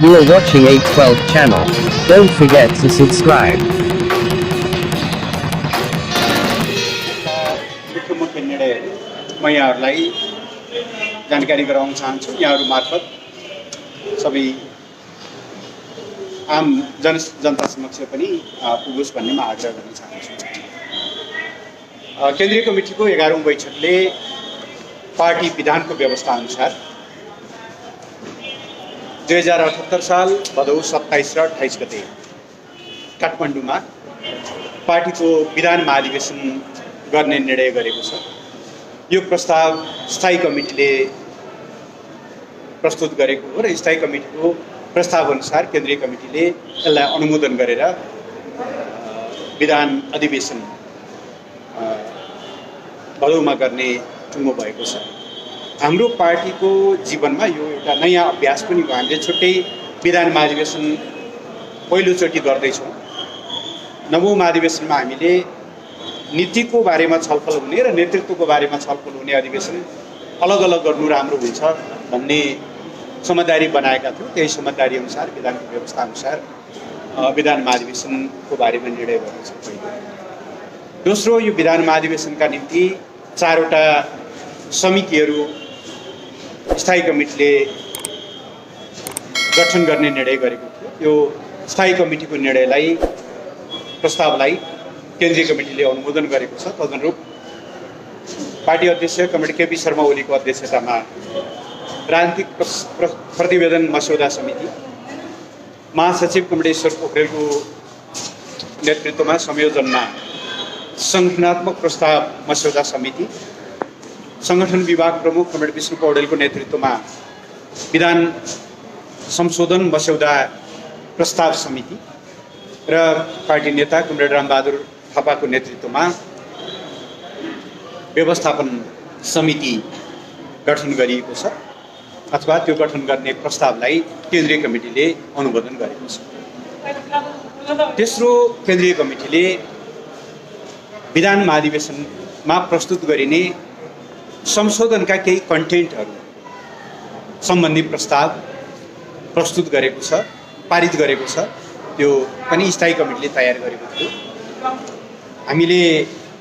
You are watching 812 channel. Don't forget to subscribe. मुख्य मुख्य निर्णयहरू म यहाँहरूलाई जानकारी गराउन चाहन्छु। यहाँहरू मार्फत सबै आम जनता समक्ष पनि पुगोस् भन्ने म आग्रह गर्न चाहन्छु। केन्द्रीय कमिटीको 11औं बैठकले पार्टी विधानको व्यवस्था अनुसार 2078 साल भदौ 27 र 28 गते काठमाडौँमा पार्टीको विधान महाधिवेशन गर्ने निर्णय गरेको छ। यो प्रस्ताव स्थायी कमिटीले प्रस्तुत गरेको हो र स्थायी कमिटीको प्रस्ताव अनुसार केन्द्रीय कमिटीले यसलाई अनुमोदन गरेर विधान अधिवेशन भदौमा गर्ने टुङ्गो भएको छ। हाम्रो पार्टीको जीवनमा यो एउटा नयाँ अभ्यास पनि हो। हामीले छुट्टै विधान महाधिवेशन पहिलोचोटि गर्दैछौँ। 9औं महाधिवेशनमा हामीले नीतिको बारेमा छलफल हुने र नेतृत्वको बारेमा छलफल हुने अधिवेशन अलग अलग गर्नु राम्रो हुन्छ भन्ने समझदारी बनाएका थियौँ। त्यही समझदारी अनुसार विधानको व्यवस्था अनुसार विधान महाधिवेशनको बारेमा निर्णय गरेको छ। दोस्रो, यो विधान महाधिवेशनका निम्ति 4वटा समितिहरू स्थायी कमिटीले गठन गर्ने निर्णय गरेको थियो। यो स्थायी कमिटीको निर्णयलाई प्रस्तावलाई केन्द्रीय कमिटीले अनुमोदन गरेको छ। तदनुरूप पार्टी अध्यक्ष कमरेड केपी शर्मा ओलीको अध्यक्षतामा राजनीतिक प्रतिवेदन मस्यौदा समिति, महासचिव कमरेश्वर पोखरेलको नेतृत्वमा संयोजनमा सङ्गठनात्मक प्रस्ताव मस्यौदा समिति, संगठन विभाग प्रमुख कमरेड विष्णु पौडेलको नेतृत्वमा विधान संशोधन मस्यौदा प्रस्ताव समिति र पार्टी नेता कमरेड रामबहादुर थापाको नेतृत्वमा व्यवस्थापन समिति गठन गरिएको छ अथवा त्यो गठन गर्ने प्रस्तावलाई केन्द्रीय कमिटीले अनुमोदन गरेको छ। तेस्रो, केन्द्रीय कमिटीले विधान महाधिवेशनमा प्रस्तुत गरिने संशोधनका केही कन्टेन्टहरू सम्बन्धी प्रस्ताव प्रस्तुत गरेको छ, पारित गरेको छ। त्यो पनि स्थायी कमिटीले तयार गरेको थियो। हामीले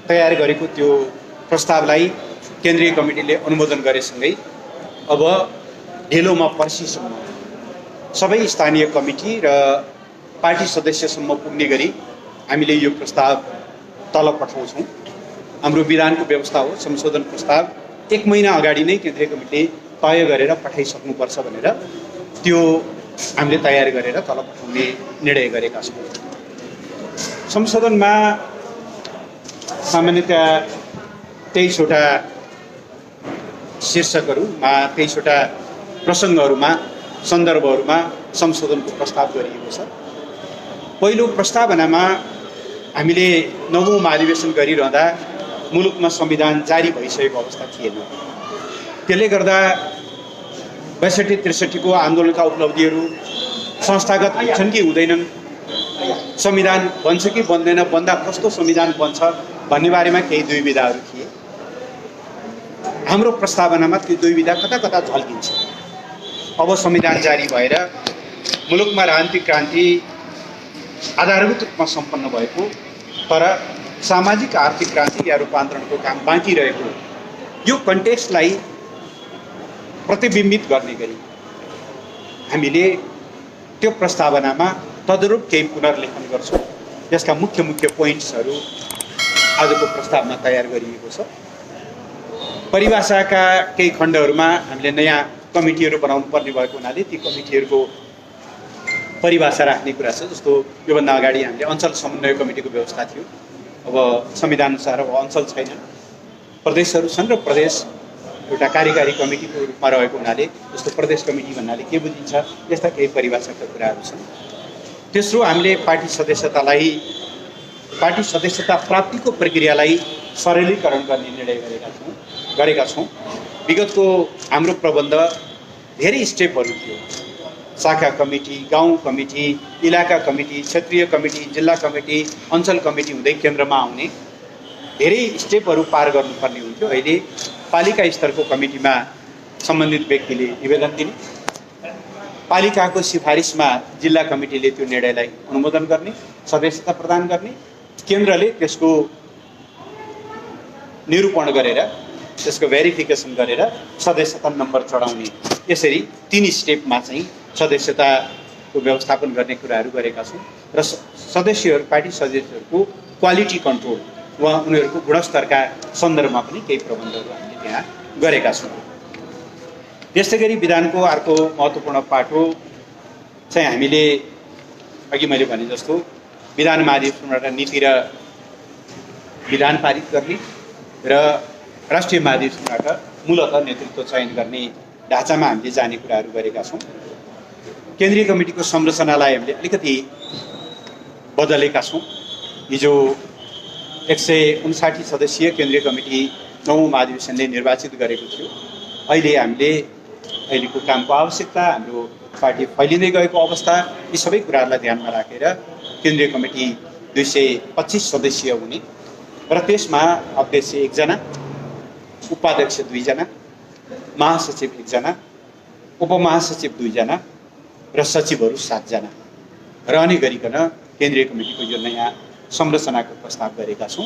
तयार गरेको त्यो प्रस्तावलाई केन्द्रीय कमिटीले अनुमोदन गरेसँगै अब ढिलोमा पर्सिसम्म सबै स्थानीय कमिटी र पार्टी सदस्यसम्म पुग्ने गरी हामीले यो प्रस्ताव तल पठाउँछौँ। हाम्रो विधानको व्यवस्था हो, संशोधन प्रस्ताव 1 महिना अगाडि नै केन्द्रीय कमिटीले तय गरेर पठाइसक्नुपर्छ भनेर त्यो हामीले तयार गरेर तल पठाउने निर्णय गरेका छौँ। संशोधनमा सामान्यतया 23वटा शीर्षकहरूमा 23वटा प्रसङ्गहरूमा सन्दर्भहरूमा संशोधनको प्रस्ताव गरिएको छ। पहिलो प्रस्तावनामा हामीले 9औं महाधिवेशन गरिरहँदा मुलुकमा संविधान जारी भइसकेको अवस्था थिएन। त्यसले गर्दा 62-63 को आन्दोलनका उपलब्धिहरू संस्थागत हुन्छन् कि हुँदैनन्, संविधान बन्छ कि बन्दैन, बन्दा कस्तो संविधान बन्छ भन्ने बारेमा केही दुविधाहरू थिए। हाम्रो प्रस्तावनामा त्यो दुविधा कता कता झल्किन्छ। अब संविधान जारी भएर मुलुकमा राजनीतिक क्रान्ति आधारभूत रूपमा सम्पन्न भएको तर सामाजिक आर्थिक क्रान्ति या रूपान्तरणको काम बाँकी रहेको यो कन्टेक्स्टलाई प्रतिबिम्बित गर्ने गरी हामीले त्यो प्रस्तावनामा तदनुरूप केही पुनर्लेखन गर्छौँ। यसका मुख्य मुख्य पोइन्ट्सहरू आजको प्रस्तावमा तयार गरिएको छ। परिभाषाका केही खण्डहरूमा हामीले नयाँ कमिटीहरू बनाउनु पर्ने भएको हुनाले ती कमिटीहरूको परिभाषा राख्ने कुरा छ। जस्तो योभन्दा अगाडि हामीले अञ्चल समन्वय कमिटीको व्यवस्था थियो। अब संविधान अनुसार अब अञ्चल छैनन्, प्रदेशहरू छन् र प्रदेश एउटा कार्यकारी कमिटीको रूपमा रहेको हुनाले जस्तो प्रदेश कमिटी भन्नाले के बुझिन्छ, यस्ता केही परिभाषाका कुराहरू छन्। तेस्रो, हामीले पार्टी सदस्यता प्राप्तिको प्रक्रियालाई सरलीकरण गर्ने निर्णय गरेका छौँ। विगतको हाम्रो प्रबन्ध धेरै स्टेपहरू थियो। शाखा कमिटी, गाउँ कमिटी, इलाका कमिटी, क्षेत्रीय कमिटी, जिल्ला कमिटी, अञ्चल कमिटी हुँदै केन्द्रमा आउने धेरै स्टेपहरू पार गर्नुपर्ने हुन्थ्यो। अहिले पालिका स्तरको कमिटीमा सम्बन्धित व्यक्तिले निवेदन दिने, पालिकाको सिफारिसमा जिल्ला कमिटीले त्यो निर्णयलाई अनुमोदन गर्ने, सदस्यता प्रदान गर्ने, केन्द्रले त्यसको निरूपण गरेर त्यसको भेरिफिकेसन गरेर सदस्यता नम्बर चढाउने, यसरी 3 स्टेपमा चाहिँ सदस्यताको व्यवस्थापन गर्ने कुराहरू गरेका छौँ र सदस्यहरू पार्टी सदस्यहरूको क्वालिटी कन्ट्रोल वा उनीहरूको गुणस्तरका सन्दर्भमा पनि केही प्रबन्धहरू हामीले त्यहाँ गरेका छौँ। त्यस्तै गरी विधानको अर्को महत्त्वपूर्ण पाटो चाहिँ हामीले अघि मैले भने जस्तो विधान महाधिवेशनबाट नीति र विधान पारित गर्ने र राष्ट्रिय महाधिवेशनबाट मूलतः नेतृत्व चयन गर्ने ढाँचामा हामीले जाने कुराहरू गरेका छौँ। केन्द्रीय कमिटीको संरचनालाई हामीले अलिकति बदलेका छौँ। हिजो 159 सदस्यीय केन्द्रीय कमिटी 9औं महाधिवेशनले निर्वाचित गरेको थियो। अहिले हामीले अहिलेको कामको आवश्यकता, हाम्रो पार्टी फैलिँदै गएको अवस्था, यी सबै कुराहरूलाई ध्यानमा राखेर केन्द्रीय कमिटी 225 सदस्यीय हुने र त्यसमा अध्यक्ष 1 जना, उपाध्यक्ष 2 जना, महासचिव 1 जना, उपमहासचिव 2 जना र सचिवहरू 7 जना रहने गरिकन केन्द्रीय कमिटीको यो नयाँ संरचनाको प्रस्ताव गरेका छौँ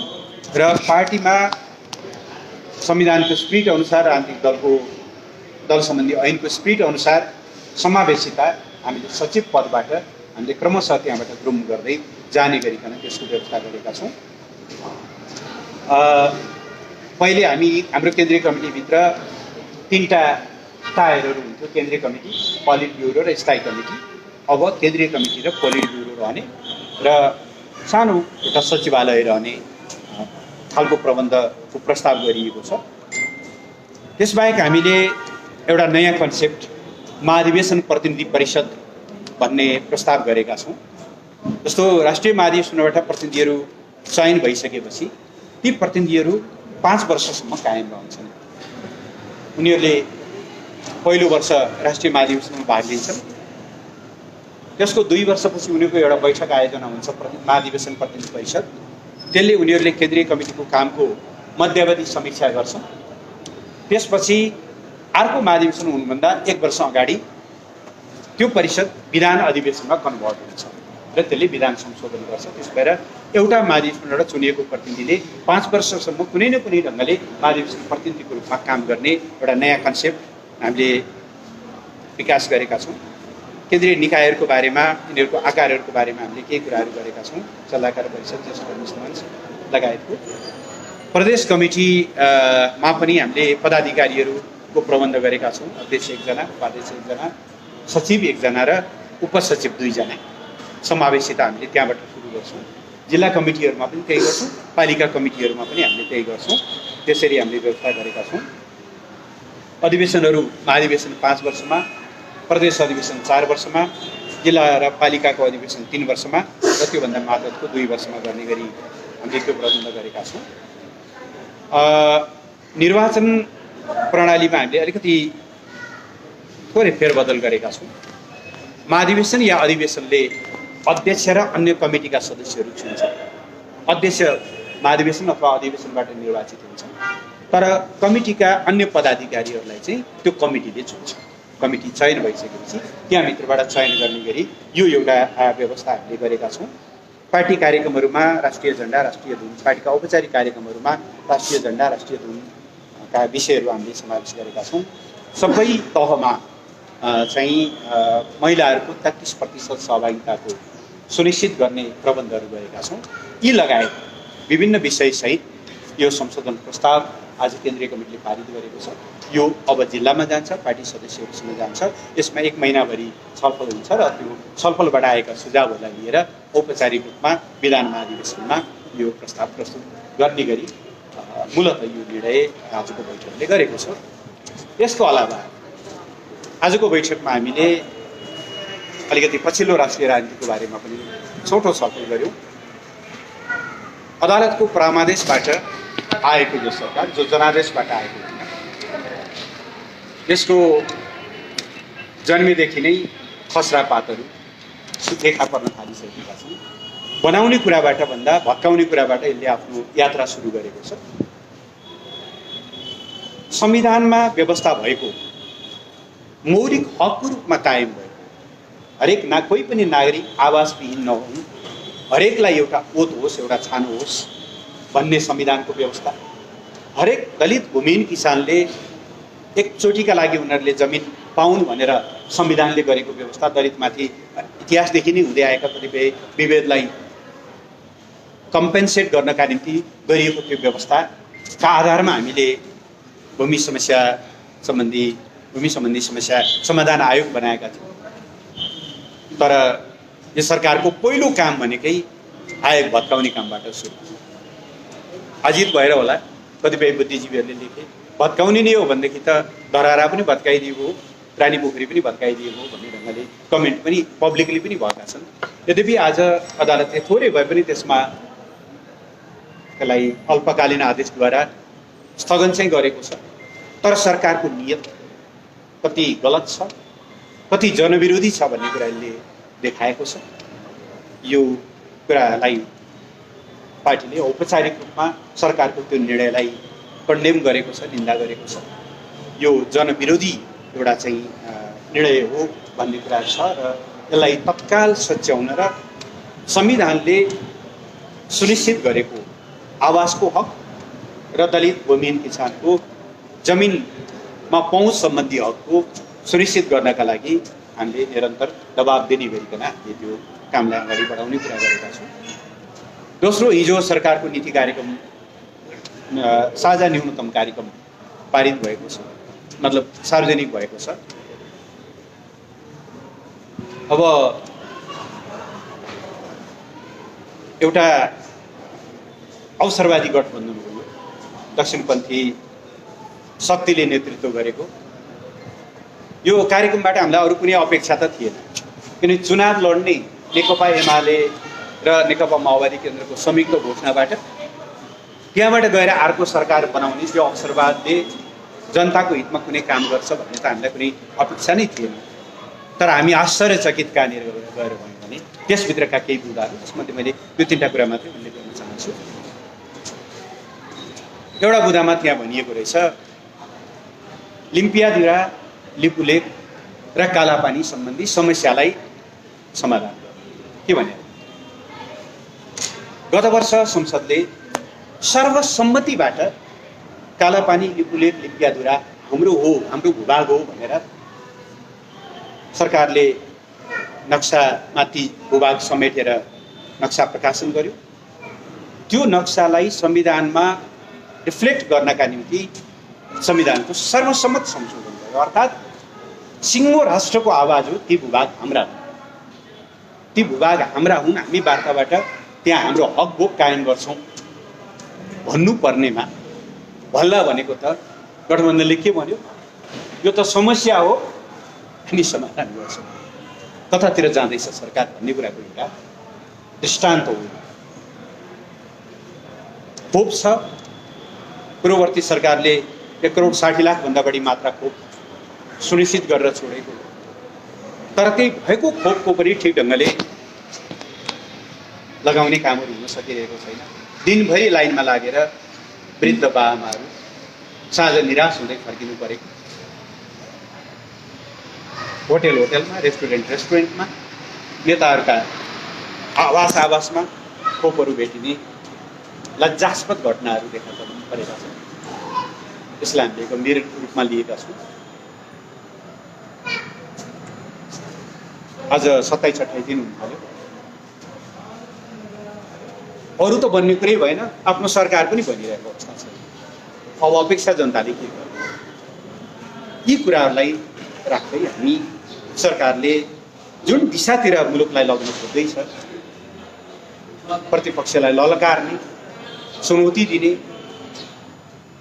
र पार्टीमा संविधानको स्पिरिट अनुसार, राजनीतिक दल सम्बन्धी ऐनको स्पिरिट अनुसार समावेशिता हामीले सचिव पदबाट हामीले क्रमशः त्यहाँबाट ग्रुम गर्दै जाने गरिकन त्यसको व्यवस्था गरेका छौँ। पहिले हाम्रो केन्द्रीय कमिटीभित्र 3टा टायरहरू हुन्थ्यो, केन्द्रीय कमिटी, पोलिट ब्युरो र स्थायी कमिटी। अब केन्द्रीय कमिटी र पोलिट ब्युरो रहने र सानो एउटा सचिवालय रहने खालको प्रबन्धको प्रस्ताव गरिएको छ। त्यसबाहेक हामीले एउटा नयाँ कन्सेप्ट महाधिवेशन प्रतिनिधि परिषद भन्ने प्रस्ताव गरेका छौँ। जस्तो राष्ट्रिय महाधिवेशनबाट प्रतिनिधिहरू चयन भइसकेपछि ती प्रतिनिधिहरू 5 वर्षसम्म कायम रहन्छन्। उनीहरूले पहिलो वर्ष राष्ट्रिय महाधिवेशनमा भाग लिन्छन्, त्यसको 2 वर्षपछि उनीहरूको एउटा बैठक आयोजना हुन्छ, महाधिवेशन प्रतिनिधि परिषद। त्यसले उनीहरूले केन्द्रीय कमिटीको कामको मध्यावधि समीक्षा गर्छन्। त्यसपछि अर्को महाधिवेशन हुनुभन्दा 1 वर्ष अगाडि त्यो परिषद विधान अधिवेशनमा कन्भर्ट हुन्छ र त्यसले विधान संशोधन गर्छ। त्यस भएर एउटा महाधिवेशनबाट चुनिएको प्रतिनिधिले 5 वर्षसम्म कुनै न कुनै ढङ्गले महाधिवेशन प्रतिनिधिको रूपमा काम गर्ने एउटा नयाँ कन्सेप्ट हामीले विकास गरेका छौँ। केन्द्रीय निकायहरूको बारेमा, यिनीहरूको आकारहरूको बारेमा हामीले केही कुराहरू गरेका छौँ। सल्लाहकार परिषद, ज्येष्ठ मञ्च लगायतको प्रदेश कमिटीमा पनि हामीले पदाधिकारीहरूको प्रबन्ध गरेका छौँ। अध्यक्ष 1 जना, उपाध्यक्ष 1 जना, सचिव 1 जना र उपसचिव 2 जना समावेशिता हामीले त्यहाँबाट सुरु गर्छौँ। जिल्ला कमिटीहरूमा पनि त्यही गर्छौँ, पालिका कमिटीहरूमा पनि हामीले त्यही गर्छौँ। त्यसरी हामीले व्यवस्था गरेका छौँ। अधिवेशनहरू महाधिवेशन 5 वर्षमा, प्रदेश अधिवेशन 4 वर्षमा, जिल्ला र पालिकाको अधिवेशन 3 वर्षमा र त्योभन्दा माथिको 2 वर्षमा गर्ने गरी हामीले त्यो प्रबन्ध गरेका छौँ। निर्वाचन प्रणालीमा हामीले अलिकति थोरै फेरबदल गरेका छौँ। महाधिवेशन या अधिवेशनले अध्यक्ष र अन्य कमिटीका सदस्यहरू चुन्छन्। अध्यक्ष महाधिवेशन अथवा अधिवेशनबाट निर्वाचित हुन्छ, तर कमिटीका अन्य पदाधिकारीहरूलाई चाहिँ त्यो कमिटीले चुन्छ। कमिटी चयन भइसकेपछि त्यहाँभित्रबाट चयन गर्ने गरी यो एउटा व्यवस्था हामीले गरेका छौँ। पार्टी कार्यक्रमहरूमा राष्ट्रिय झन्डा, राष्ट्रिय धुन, पार्टीका औपचारिक कार्यक्रमहरूमा राष्ट्रिय झन्डा, राष्ट्रिय धुनका विषयहरू हामीले समावेश गरेका छौँ। सबै तहमा चाहिँ महिलाहरूको 33% सहभागिताको सुनिश्चित गर्ने प्रबन्धहरू गरेका छौँ। यी लगायत विभिन्न विषयसहित यो संशोधन प्रस्ताव आज केन्द्रीय कमिटीले पारित गरेको छ। यो अब जिल्लामा जान्छ, पार्टी सदस्यहरूसँग जान्छ। यसमा 1 महिनाभरि छलफल हुन्छ र त्यो छलफलबाट आएका सुझावहरूलाई लिएर औपचारिक रूपमा विधान महाधिवेशनमा यो प्रस्ताव प्रस्तुत गर्ने गरी मूलतः यो निर्णय आजको बैठकले गरेको छ। यसको अलावा आजको बैठकमा हामीले अलिकति पछिल्लो राष्ट्रिय राजनीतिको बारेमा पनि छोटो छलफल गऱ्यौँ। अदालतको परामर्शबाट आएको यो सरकार, जो जनादेशबाट आएको होइन, यसको जन्मेदेखि नै खसरा पातहरू देखा पर्न थालिसकेका छन्। बनाउने कुराबाट भन्दा भत्काउने कुराबाट यसले आफ्नो यात्रा सुरु गरेको छ। संविधानमा व्यवस्था भएको मौलिक हकको रूपमा कायम भएको हरेक कोही पनि नागरिक आवासविहीन नहुन्, हरेकलाई एउटा ओत होस्, एउटा छानो होस् भन्ने संविधानको व्यवस्था, हरेक दलित भूमिहीन किसानले एकचोटिका लागि उनीहरूले जमिन पाउन् भनेर संविधानले गरेको व्यवस्था, दलितमाथि इतिहासदेखि नै हुँदै आएका कतिपय विभेदलाई कम्पेन्सेट गर्नका निम्ति गरिएको त्यो व्यवस्थाका आधारमा हामीले भूमि सम्बन्धी समस्या समाधान आयोग बनाएका थियौँ। तर यो सरकारको पहिलो काम भनेकै आयोग भत्काउने कामबाट सुरु। अजित भएर होला कतिपय बुद्धिजीवीहरूले लेखे, भत्काउने नै हो भनेदेखि त धरारा पनि भत्काइदिएको हो, रानी पोखरी पनि भत्काइदिएको हो भन्ने ढङ्गले कमेन्ट पनि पब्लिकली पनि भएका छन्। यद्यपि आज अदालतले थोरै भए पनि त्यसमा त्यसलाई अल्पकालीन आदेशद्वारा स्थगन चाहिँ गरेको छ। तर सरकारको नियत कति गलत छ, कति जनविरोधी छ भन्ने कुराले देखाएको छ। यो कुरालाई पार्टीले औपचारिक रूपमा सरकारको त्यो निर्णयलाई कन्डेम गरेको छ, निन्दा गरेको छ। यो जनविरोधी एउटा चाहिँ निर्णय हो भन्ने कुरा छ र यसलाई तत्काल सच्याउन र संविधानले सुनिश्चित गरेको आवासको हक र दलित भूमिहीन किसानको जमिनमा पहुँच सम्बन्धी हकको सुनिश्चित गर्नका लागि हामीले निरन्तर दबाब दिने गरिकन हामीले त्यो कामलाई अगाडि बढाउने कुरा गरेका छौँ। दोस्रो, हिजो सरकारको नीति कार्यक्रम साझा न्यूनतम कार्यक्रम पारित भएको छ, मतलब सार्वजनिक भएको छ। अब एउटा अवसरवादी गठबन्धन हो, दक्षिणपन्थी शक्तिले नेतृत्व गरेको। यो कार्यक्रमबाट हामीलाई अरू कुनै अपेक्षा त थिएन, किनकि चुनाव लड्ने नेकपा एमाले र नेकपा माओवादी केन्द्रको संयुक्त घोषणाबाट त्यहाँबाट गएर अर्को सरकार बनाउने त्यो अवसरवादले जनताको हितमा कुनै काम गर्छ भन्ने त हामीलाई कुनै अपेक्षा नै थिएन। तर हामी आश्चर्यचकित कहाँनिर गएर भन्यो भने त्यसभित्रका केही बुदाहरू, जसमध्ये मैले यो 3टा कुरा मात्रै उल्लेख गर्न चाहन्छु। एउटा बुदामा त्यहाँ भनिएको रहेछ लिम्पियाधुरा, लिपुलेक र कालापानी सम्बन्धी समस्यालाई समाधान गर्ने। के भने गत वर्ष संसदले सर्वसम्मतिबाट कालापानी, लिपुलेक, लिम्पियाधुरा हाम्रो भूभाग हो भनेर सरकारले नक्सामाथि भूभाग समेटेर नक्सा प्रकाशन गर्यो। त्यो नक्सालाई संविधानमा रिफ्लेक्ट गर्नका निम्ति संविधानको सर्वसम्मत संशोधन गर्यो। अर्थात् सिङ्गो राष्ट्रको आवाज हो, ती भूभाग हाम्रा हुन्, ती भूभाग हाम्रा हुन्, हामी वार्ताबाट त्यहाँ हाम्रो हक भोग कायम गर्छौँ भन्नुपर्नेमा भल्ला भनेको त गठबन्धनले के भन्यो, यो त समस्या हो, हामी समाधान गर्छौँ, कतातिर जाँदैछ सरकार भन्ने कुराको एउटा दृष्टान्त हो। खोप छ, पूर्ववर्ती सरकारले 1,60,00,000 बढी मात्रा खोप सुनिश्चित गरेर छोडेको, तर त्यही भएको खोपको पनि ठिक ढङ्गले लगाउने कामहरू हुन सकिरहेको छैन। दिनभरि लाइनमा लागेर वृद्ध बाआमाहरू साँझ निराश हुँदै फर्किनु परेको, होटेलमा, रेस्टुरेन्टमा, नेताहरूका आवासमा खोपहरू भेटिने लज्जास्पद घटनाहरू देखा परेका छन्। यसलाई हामीले गम्भीर रूपमा लिएका छौँ। आज 27-28 दिन हुनु पर्यो, अरू त बन्ने कुरै भएन, आफ्नो सरकार पनि बनिरहेको अवस्था छ। अब अपेक्षा जनताले के गर्नु? यी कुराहरूलाई राख्दै हामी सरकारले जुन दिशातिर मुलुकलाई लग्न खोज्दैछ, प्रतिपक्षलाई ललकार्ने, चुनौती दिने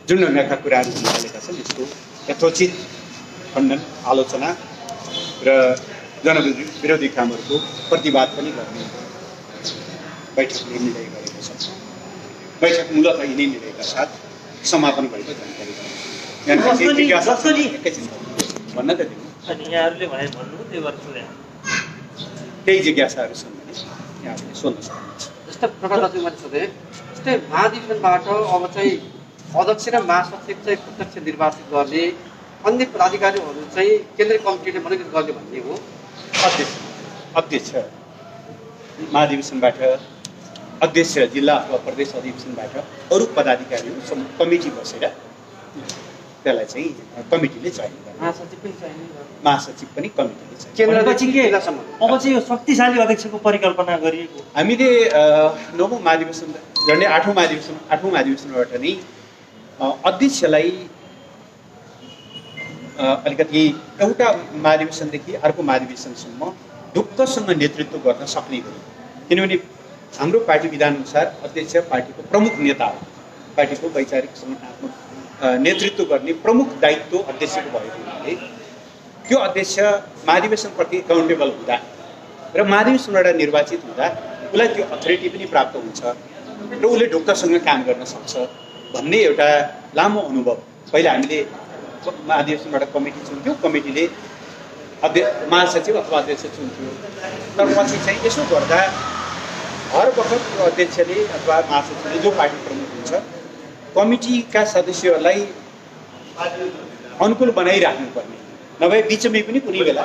जुन ढङ्गका कुराहरू निकालेका छन्, यसको यथोचित खण्डन, आलोचना र जनविरोधी कामहरूको प्रतिवाद पनि गर्ने बैठकले निर्णय गरेको छ। बैठक मूलत यिनै निर्णयका साथ समापन भएको जानकारी भन्न त दिनु। केही जिज्ञासाहरू छन् भने यहाँहरूले सोध्न सक्नुहुन्छ। जस्तै प्रकाश दाजु मैले सोधेँ, जस्तै महाधिवेशनबाट अब चाहिँ अध्यक्ष र महासचिव चाहिँ प्रत्यक्ष निर्वाचित गर्ने, अन्य पदाधिकारीहरू चाहिँ केन्द्रीय कमिटीले मनोनित गर्ने भन्ने हो। अध्यक्ष महाधिवेशनबाट अध्यक्ष जिल्ला अथवा प्रदेश अधिवेशनबाट अरू पदाधिकारीहरू कमिटी बसेर त्यसलाई चाहिँ कमिटीले चयन गर्ने। महासचिव पनि कमिटीले चयन। केन्द्रदेखि जिल्लासम्म अब चाहिँ यो शक्तिशाली अध्यक्षको परिकल्पना गरिएको हामीले 9औं महाधिवेशन झन्डै 8औं महाधिवेशनबाट नै अध्यक्षलाई अलिकति एउटा महाधिवेशनदेखि अर्को महाधिवेशनसम्म ढुक्कसँग नेतृत्व गर्न सक्ने गरी, किनभने हाम्रो पार्टी विधानअनुसार अध्यक्ष पार्टीको प्रमुख नेता हो। पार्टीको वैचारिक सङ्गठनात्मक नेतृत्व गर्ने प्रमुख दायित्व अध्यक्षको भएको हुनाले त्यो अध्यक्ष महाधिवेशनप्रति एकाउन्टेबल हुँदा र महाधिवेशनबाट निर्वाचित हुँदा उसलाई त्यो अथोरिटी पनि प्राप्त हुन्छ र उसले ढुक्कसँग काम गर्न सक्छ भन्ने एउटा लामो अनुभव। पहिला हामीले महाधिवेशनबाट कमिटी चुन्थ्यौँ, कमिटीले महासचिव अथवा अध्यक्ष चुन्थ्यो, तर पछि चाहिँ यसो गर्दा हर वखत त्यो अध्यक्षले अथवा महासचिवले जो पार्टी प्रमुख हुन्छ कमिटीका सदस्यहरूलाई अनुकूल बनाइराख्नुपर्ने, नभए बिचमै पनि कुनै बेला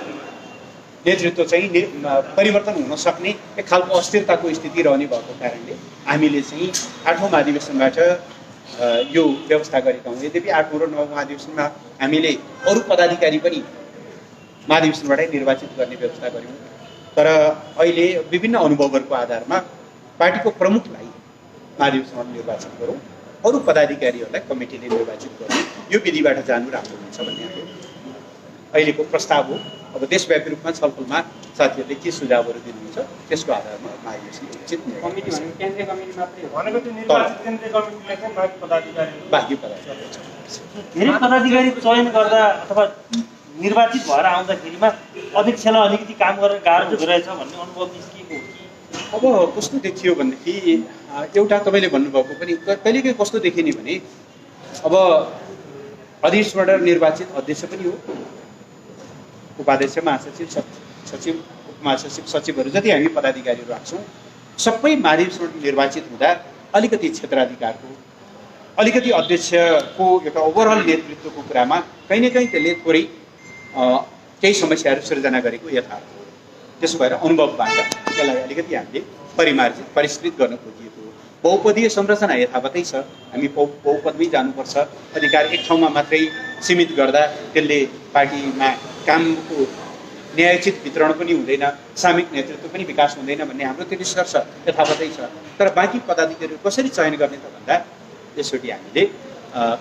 नेतृत्व चाहिँ परिवर्तन हुन सक्ने एक खालको अस्थिरताको स्थिति रहने भएको कारणले हामीले चाहिँ 8औं महाधिवेशनबाट यो व्यवस्था गरेका हौँ। यद्यपि 8औं र 9औं महाधिवेशनमा हामीले अरू पदाधिकारी पनि महाधिवेशनबाटै निर्वाचित गर्ने व्यवस्था गऱ्यौँ, तर अहिले विभिन्न अनुभवहरूको आधारमा पार्टीको प्रमुखलाई महाधिवेशनमा निर्वाचित गरौँ, अरू पदाधिकारीहरूलाई कमिटीले निर्वाचित गरौँ, यो विधिबाट जानु राम्रो हुन्छ भन्ने हाम्रो अहिलेको प्रस्ताव हो। अब देशव्यापी रूपमा छलफलमा साथीहरूले के सुझावहरू दिनुहुन्छ त्यसको आधारमा महाधिवेशन उचित कमिटी केन्द्रीय कमिटी मात्रै हो भनेको त्यो निर्वाचित केन्द्रीय कमिटीलाई चाहिँ बाँकी पदाधिकारी धेरै पदाधिकारी चयन गर्दा अथवा निर्वाचित भएर आउँदाखेरिमा अध्यक्षलाई अलिकति काम गरेर गाह्रो हुँदोरहेछ भन्ने अनुभव निस्किएको हो कि? अब कस्तो देखियो भनेदेखि एउटा तपाईँले भन्नुभएको पनि कहिलेकाहीँ कस्तो देखिने भने अब अध्यक्षबाट निर्वाचित अध्यक्ष पनि हो, उपाध्यक्ष, महासचिव, सचिव, उपमहासचिव, सचिवहरू जति हामी पदाधिकारीहरू राख्छौँ सबै महाधिवेशनबाट निर्वाचित हुँदा अलिकति क्षेत्राधिकारको, अलिकति अध्यक्षको एउटा ओभरअल नेतृत्वको कुरामा कहीँ न कहीँ त्यसले थोरै केही समस्याहरू सिर्जना गरेको यथार्थ हो। त्यसो भएर अनुभवबाट त्यसलाई अलिकति हामीले परिष्कृत गर्न खोजिएको हो। बहुपदीय संरचना यथावतै छ, हामी बहुपदमै जानुपर्छ, अधिकार एक ठाउँमा मात्रै सीमित गर्दा त्यसले पार्टीमा कामको न्यायोचित वितरण पनि हुँदैन, सामूहिक नेतृत्व पनि विकास हुँदैन भन्ने हाम्रो त्यो निष्कर्ष यथावतै छ। तर बाँकी पदाधिकारीहरू कसरी चयन गर्ने त भन्दा यसचोटि हामीले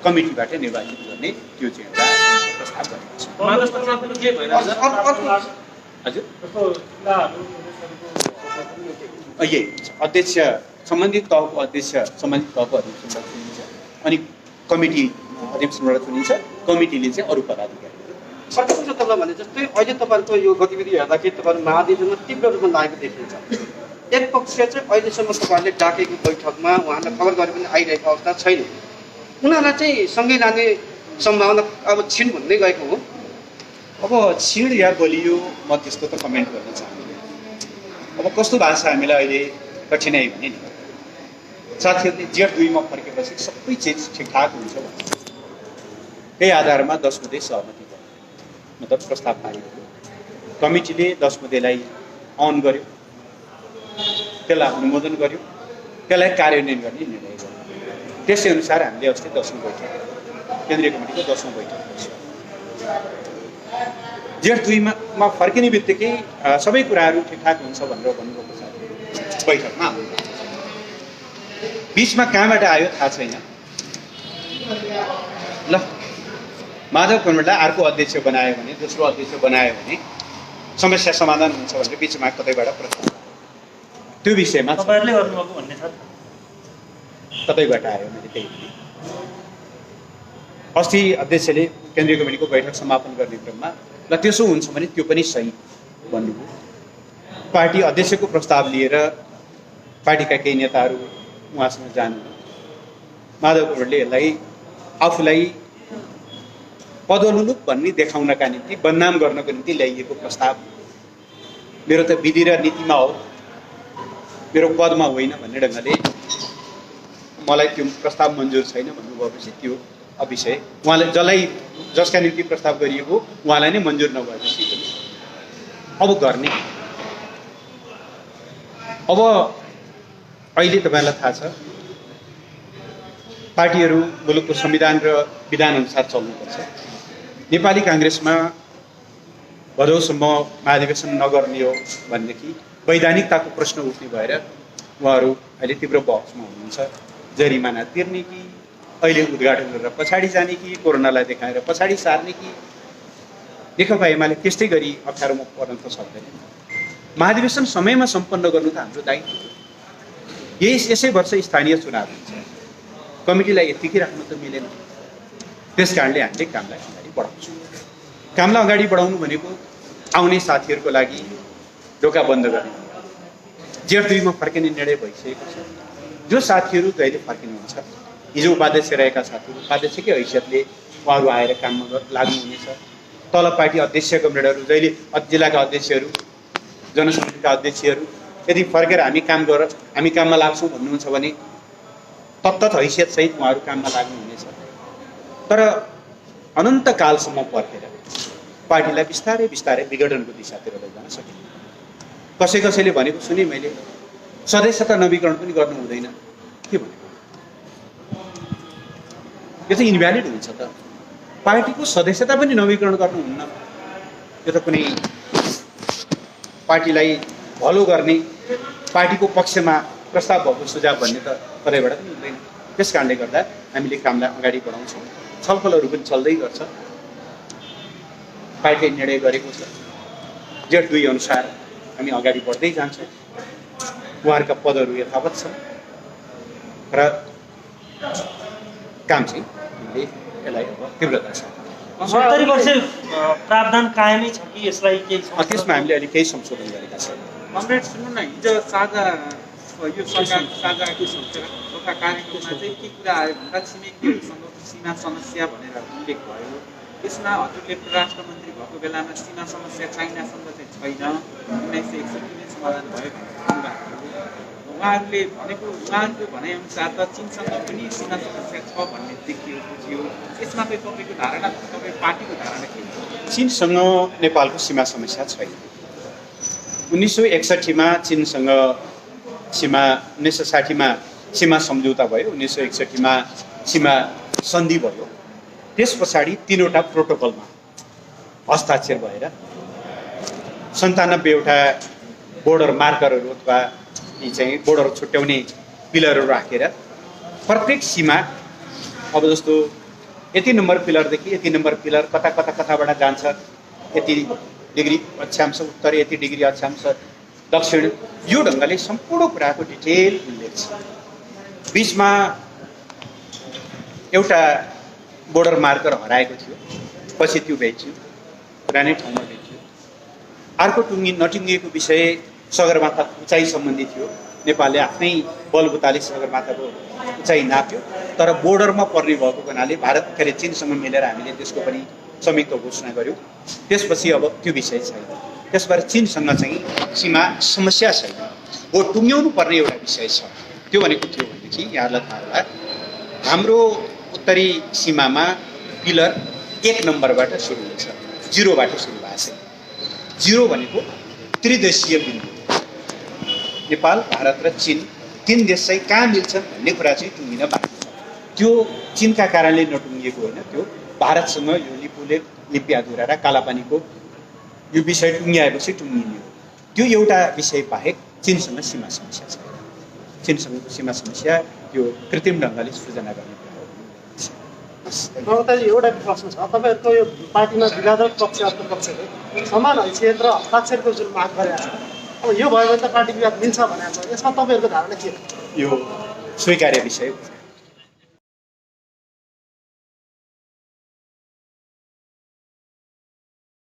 कमिटीबाट निर्वाचित गर्ने त्यो चाहिँ एउटा प्रस्ताव गरेको छ। हजुर यही अध्यक्ष सम्बन्धित तहको अध्यक्ष सम्बन्धित तहको अधिवेशनबाट चुनिन्छ, अनि कमिटी अधिवेशनबाट चुनिन्छ, कमिटीले चाहिँ अरू पदाधिकारीहरू। सर्वोच्च तल भने जस्तै अहिले तपाईँको यो गतिविधि हेर्दाखेरि तपाईँहरू महाधिवेशनमा तीव्र रूपमा लागेको देखिन्छ। एक पक्ष चाहिँ अहिलेसम्म तपाईँहरूले डाकेको बैठकमा उहाँलाई खबर गरे पनि आइरहेको अवस्था छैन, उनीहरूलाई चाहिँ सँगै लाने सम्भावना अब छिन् भन्दै गएको हो। अब छिड या बलियो म त्यस्तो त कमेन्ट गर्न चाहन्छु। अब कस्तो भएको छ हामीलाई अहिले कठिनाइ भने नि साथीहरूले जेठ 2मा फर्केपछि सबै चिज ठिकठाक हुन्छ भन्छ, त्यही आधारमा 10 बुँदे सहमति भयो, मतलब प्रस्ताव पारित भयो। कमिटीले 10 बुँदेलाई अन गर्यो, त्यसलाई अनुमोदन गर्यो, त्यसलाई कार्यान्वयन गर्ने निर्णय गर्यो। त्यसै अनुसार हामीले अस्ति 10औं बैठक केन्द्रीय कमिटीको 10औं बैठक बस्यो। जेठ 2मा फर्किने बित्तिकै सबै कुराहरू ठिकठाक हुन्छ भनेर भन्नुभएको छ बैठकमा। बिचमा कहाँबाट आयो थाहा छैन। ल माधव कमरेडलाई अर्को अध्यक्ष बनायो भने, दोस्रो अध्यक्ष बनायो भने समस्या समाधान हुन्छ भनेर बिचमा कतैबाट प्रस्ताव त्यो विषयमा तपाईँहरूले गर्नुभएको भन्ने छ, कतैबाट आयो मैले त्यही भने। अस्ति अध्यक्षले केन्द्रीय कमिटीको बैठक समापन गर्ने क्रममा ल त्यसो हुन्छ भने त्यो पनि सही भन्नुभयो। पार्टी अध्यक्षको प्रस्ताव लिएर पार्टीका केही नेताहरू उहाँसँग जानु, माधव कमरेडले यसलाई आफूलाई पदोन्मुख भन्ने देखाउनका निम्ति, बदनाम गर्नको निम्ति ल्याइएको प्रस्ताव, मेरो त विधि र नीतिमा हो, मेरो पदमा होइन भन्ने ढङ्गले मलाई त्यो प्रस्ताव मन्जुर छैन भन्नुभएपछि त्यो विषय उहाँले जसका निम्ति प्रस्ताव गरिएको उहाँलाई नै मन्जुर नभएपछि अब गर्ने अब अहिले तपाईँलाई थाहा छ पार्टीहरू मुलुकको संविधान र विधानअनुसार चल्नुपर्छ। नेपाली काङ्ग्रेसमा भदौसम्म महाधिवेशन नगर्ने हो भनेदेखि वैधानिकताको प्रश्न उठ्ने भएर उहाँहरू अहिले तीव्र बहसमा हुनुहुन्छ। जरिमाना तिर्ने कि अहिले उद्घाटन गरेर पछाडि जाने कि कोरोनालाई देखाएर पछाडि सार्ने कि नेकपा एमाले त्यस्तै गरी अप्ठ्यारोमा पर्न त सक्दैन। महाधिवेशन समयमा सम्पन्न गर्नु त हाम्रो दायित्व हो। यसै वर्ष स्थानीय चुनाव हुन्छ, कमिटीलाई यत्तिकै राख्नु त मिलेन। त्यस कारणले हामीले कामलाई अगाडि बढाउँछौँ। कामलाई अगाडि बढाउनु भनेको आउने साथीहरूको लागि ढोका बन्द गर्ने। जेठ 2 मा फर्किने निर्णय भइसकेको छ। जो साथीहरू जहिले फर्किनुहुन्छ, हिजो उपाध्यक्ष रहेका साथीहरू उपाध्यक्षकै हैसियतले उहाँहरू आएर काममा लाग्नुहुनेछ। तल पार्टी अध्यक्षको निर्णयहरू जहिले जिल्लाका अध्यक्षहरू, जनसमितिका अध्यक्षहरू यदि फर्केर हामी काममा लाग्छौँ भन्नुहुन्छ भने तत्त हैसियतसहित उहाँहरू काममा लाग्नुहुनेछ। तर अनन्तकालसम्म पर्खेर पार्टीलाई बिस्तारै बिस्तारै विघटनको दिशातिर लैजान सकिन्छ। कसैले भनेको सुने मैले, सदस्यता नवीकरण पनि गर्नु हुँदैन। के भनेको? यो त इन्भ्यालिड हुन्छ त। पार्टीको सदस्यता पनि नवीकरण गर्नुहुन्न। यो त कुनै पार्टीलाई भलो गर्ने, पार्टीको पक्षमा प्रस्ताव भएको सुझाव भन्ने त कतैबाट पनि हुँदैन। त्यस कारणले गर्दा हामीले कामलाई अगाडि बढाउँछौँ। छलफलहरू पनि चल्दै गर्छ। पार्टीले निर्णय गरेको छ, जेठ 2 अनुसार हामी अगाडि बढ्दै जान्छौँ। उहाँहरूका पदहरू यथावत छन् र काम चाहिँ हामीले यसलाई तीव्रता छ। 70 वर्ष प्रावधान कायमै छ कि यसलाई केही त्यसमा हामीले अहिले केही संशोधन गरेका छौँ। कमरेड सुन्नु न, हिजो साझा यो सरकार साझाको एउटा कार्यक्रममा चाहिँ के कुरा आयो भन्दा छिमेकीहरूसँग सीमा समस्या भनेर उल्लेख भयो। यसमा हजुरले परराष्ट्र मन्त्री भएको बेलामा सीमा समस्या चाइनासँग चाहिँ छैन, 1961 मै समाधान भयो भनेर उहाँहरूले भनेको, उहाँहरूको भनाइअनुसार त चिनसँग पनि सीमा समस्या छ भन्ने देखियो, बुझियो। यसमा चाहिँ तपाईँको धारणा, तपाईँ पार्टीको धारणा के हो? चीनसँग नेपालको सीमा समस्या छैन। 1961 मा चीनसँग सीमा, 1960 मा सीमा सम्झौता भयो, 1961 मा सीमा सन्धि भयो। त्यस पछाडि 3वटा प्रोटोकलमा हस्ताक्षर भएर 97वटा बोर्डर मार्करहरू अथवा यी चाहिँ बोर्डर छुट्याउने पिलरहरू राखेर प्रत्येक सीमा, अब जस्तो यति नम्बर पिलरदेखि यति नम्बर पिलर कताबाट जान्छ, यति डिग्री अक्षांश उत्तर, यति डिग्री अक्षांश दक्षिण, यो ढङ्गले सम्पूर्ण कुराको डिटेल उल्लेख छ। बिचमा एउटा बोर्डर मार्कर हराएको थियो, पछि त्यो भेटियो, पुरानै ठाउँमा भेटियो। अर्को नटुङ्गिएको विषय सगरमाथा उचाइ सम्बन्धी थियो। नेपालले आफ्नै बलबुताले सगरमाथाको उचाइ नाप्यो, तर बोर्डरमा पर्ने भएको हुनाले चीनसँग मिलेर हामीले त्यसको पनि संयुक्त घोषणा गऱ्यौँ। त्यसपछि अब त्यो विषय छैन। त्यसबाट चीनसँग चाहिँ सीमा समस्या छैन, हो टुङ्ग्याउनु पर्ने एउटा विषय छ। त्यो भनेको के हो भनेदेखि यहाँहरूलाई थाहा होला, हाम्रो उत्तरी सीमामा पिलर 1 नम्बरबाट सुरु हुन्छ, 0बाट सुरु भएको छ। 0 भनेको त्रिदेशीय बिन्दु। नेपाल, भारत र चीन 3 देश चाहिँ कहाँ मिल्छन् भन्ने कुरा चाहिँ टुङ्गिन बाँकी छ। त्यो चीनका कारणले नटुङ्गिएको होइन, त्यो भारतसँग यो लिपियाधुरा र कालापानीको यो विषय टुङ्ग्याएपछि टुङ्गिने हो। त्यो एउटा विषय बाहेक चीनसँग सीमा समस्या छ। चीनसँगको सीमा समस्या त्यो कृत्रिम ढङ्गले सृजना गर्ने कुरा हो। एउटा प्रश्न छ, तपाईँहरूको यो पार्टीमा विवादक पक्ष अर्को पक्षले समान हैसियत र हस्ताक्षरको जुन माग गरेका छ, अब यो भयो भने त पार्टी विवाद मिल्छ भनेको छ। यसमा तपाईँहरूको धारणा के हो? यो स्वीकार्य विषय